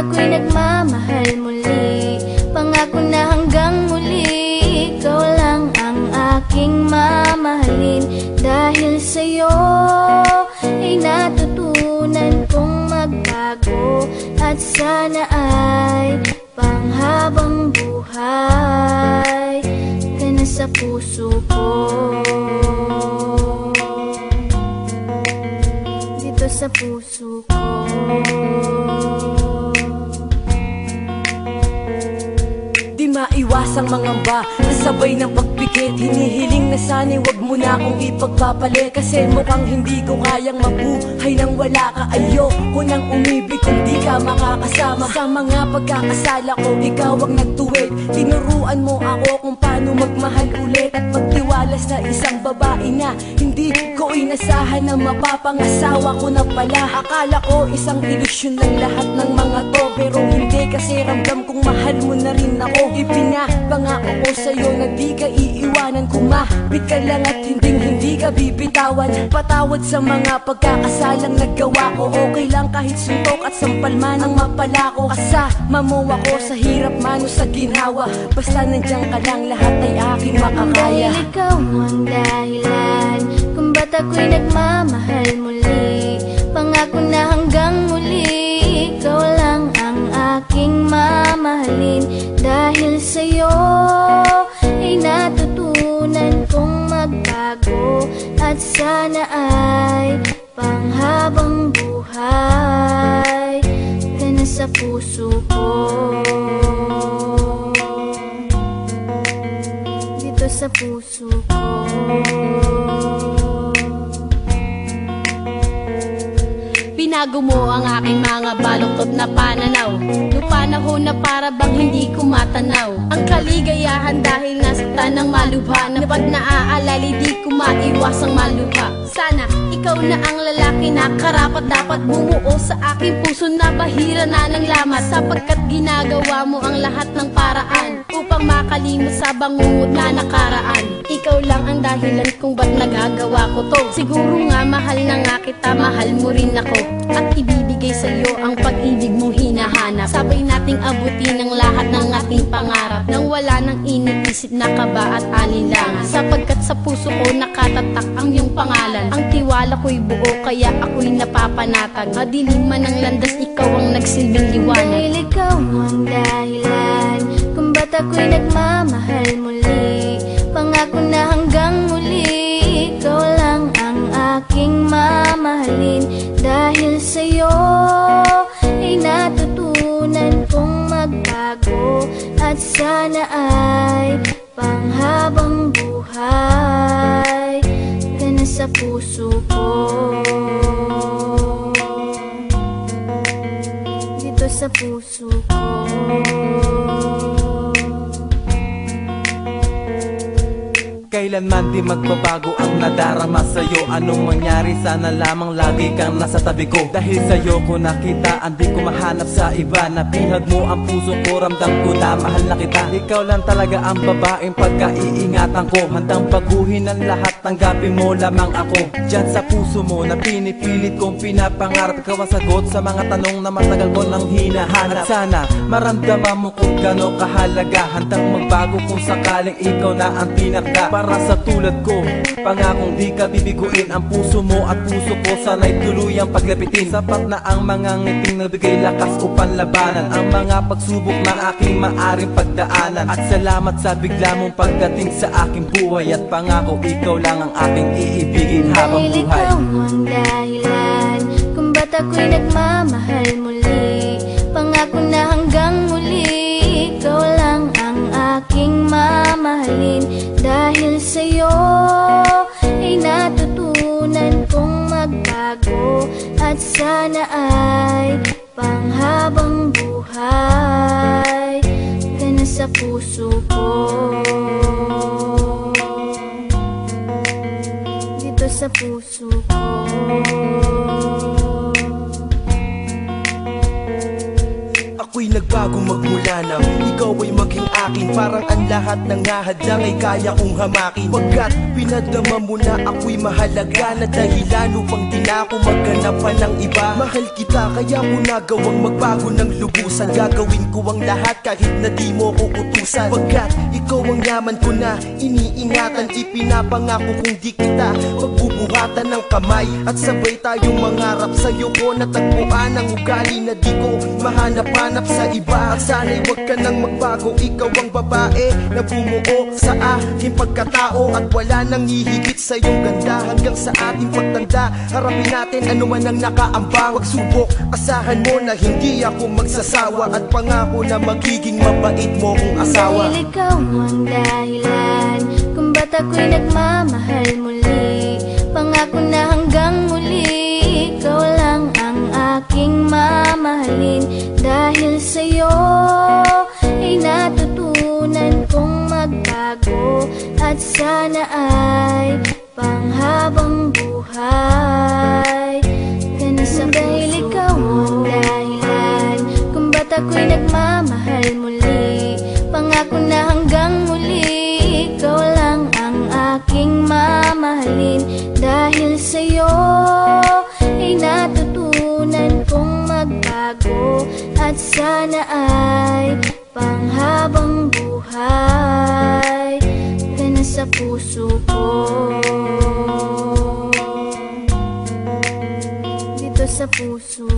ako'y nagmamahal muli. Pangako na hanggang muli, ikaw lang ang aking mamahalin. Dahil sa'yo ay natutunan kong magbago, at sana ay panghabang buhay ka na sa puso ko. Dito sa puso ko. Di maiwasang mangamba, nasabay ng pagpikit. Hinihiling na sana'y wag mo na akong ipagpapalit, kasi mukhang hindi ko kayang mabuhay nang wala ka. Ayoko nang umibig kung di ka makakasama. Sa mga pagkakasala ko, ikaw ang nagtuwid. Tinuruan mo ako kung paano magmahal ulit, at magtiwala sa isang babae na hindi ko inasahan na mapapangasawa ko na pala. Akala ko isang ilusyon lang lahat ng mga to, pero hindi, kasi ramdam kong mahal mo na rin ako. Ipinapangako ko sa'yo na di ka iiwanan. Kumapit ka lang at hindi ka bibitawan. Patawad sa mga pagkakasalang naggawa ko. Okay lang kahit suntok at sampal man ang mapala ko. Kasama mo ako sa hirap man o sa ginhawa. Basta nandiyan ka lang, lahat ay aking makakaya. Dahil ikaw ang dahilan kung ba't ako'y nagmamahal muli. Pangako na hanggang muli, ikaw lang ang aking mamahalin. Dahil sa'yo ay natutunan kong magbago, at sana ay panghabang buhay ka na sa puso ko. Dito sa puso ko. Binago mo ang aking mga baluktot na pananaw, noong panahon na para bang hindi ko matanaw ang kaligayahan, dahil nasaktan ng malubha, na pag naaalala di ko maiwasang malubha. Sana ikaw na ang lalaki na karapat dapat bumuo sa aking puso na bahira na ng lamat, sapagkat ginagawa mo ang lahat ng paraan upang makalimot sa bangungot na nakaraan. Ikaw lang ang dahilan kung ba't nagagawa ko to. Siguro nga mahal na nga kita, mahal mo rin ako, at ibibigay sa iyo ang pag-ibig mong hinahanap. Sabay nating abutin ang lahat ng ating pangarap, nang wala nang iniisip na kaba at alinlangan, sapagkat sa puso ko nakatatak ang iyong pangalan. Ang tiwala ko'y buo, kaya ako'y napapanatag. Madilim man ang landas, ikaw ang nagsilbing liwanag. Dahil ikaw ang dahilan kung ba't ako'y nagmamahal muli. Pangako na hanggang muli, ikaw lang ang aking mamahalin. Dahil sa'yo ay natutunan kong magbago, at sana ay panghabang buhay ka na sa puso ko. Dito sa puso ko. Kailanman di magbabago ang nadarama sa'yo. Anong mangyari, sana lamang lagi kang nasa tabi ko. Dahil sa'yo ko nakita, hindi ko mahanap sa iba. Napihag mo ang puso ko, ramdam ko na mahal na kita. Ikaw lang talaga ang babaeng pagkaiingatan ko. Handang baguhin ang lahat, tanggapin mo lamang ako. Diyan sa puso mo na pinipilit kong pinapangarap, ikaw ang sagot sa mga tanong na matagal ko nang hinahanap. At sana maramdaman mo kung gano'ng kahalaga, handang magbago kung sakaling ikaw na ang tinakda. Para sa tulad ko, pangakong di ka bibiguin. Ang puso mo at puso ko sana'y tuluyang paglapitin. Sapat na ang mga ngiting nagbigay lakas upang labanan ang mga pagsubok na aking maaring pagdaanan. At salamat sa bigla mong pagdating sa aking buhay, at pangako ikaw lang ang aking iibigin habang Dahil buhay. ikaw ang dahilan kung ba't ako'y nagmamahal muli. Pangako na hanggang muli, ikaw lang ang aking mamahalin. Dahil sa'yo ay natutunan kong magbago, at sana ay panghabang buhay ka na sa puso ko. Dito sa puso ko. Ako'y Ako'y nagbago magmula nang ikaw ay maging akin. Parang ang lahat ng hahadlang ay kaya kong hamakin. Pagkat pinadama mo na ako'y mahalaga na dahilan upang di na ako maghanap pa ng iba. Mahal kita kaya ko nagawang magbago ng lubusan. Gagawin ko ang lahat kahit na di mo ko utusan. Pagkat ikaw ang yaman ko na iniingatan. Ipinapangako kung di kita pagbubuhatan ng kamay. At sabay tayong mangarap sa'yo ko natagpuan ang ugali na di ko mahanap-hanap sa iba. At sana'y wag ka nang magbago. Ikaw ang babae na bumuo sa aking pagkatao. At wala nang hihigit sa iyong ganda. Hanggang sa ating pagtanda, harapin natin ano man ang nakaambang. Wag subok, asahan mo na hindi ako magsasawa. At pangako na magiging mabait mo kong asawa. Dahil ikaw ang dahilan kung ba't ako'y nagmamahal muli. Pangako na hanggang muli, ikaw lang ang aking mamahalin. Dahil sa'yo ay natutunan kong magbago. At sana ay panghabang buhay ka na sa dahil ikaw ang dahilan kung ba't ako'y nagmamahal muli. Pangako na hanggang muli, ikaw lang ang aking mamahalin. Dahil sa'yo ay natutunan kong magbago. At sana ay panghabang buhay ka na sa puso ko. Dito sa puso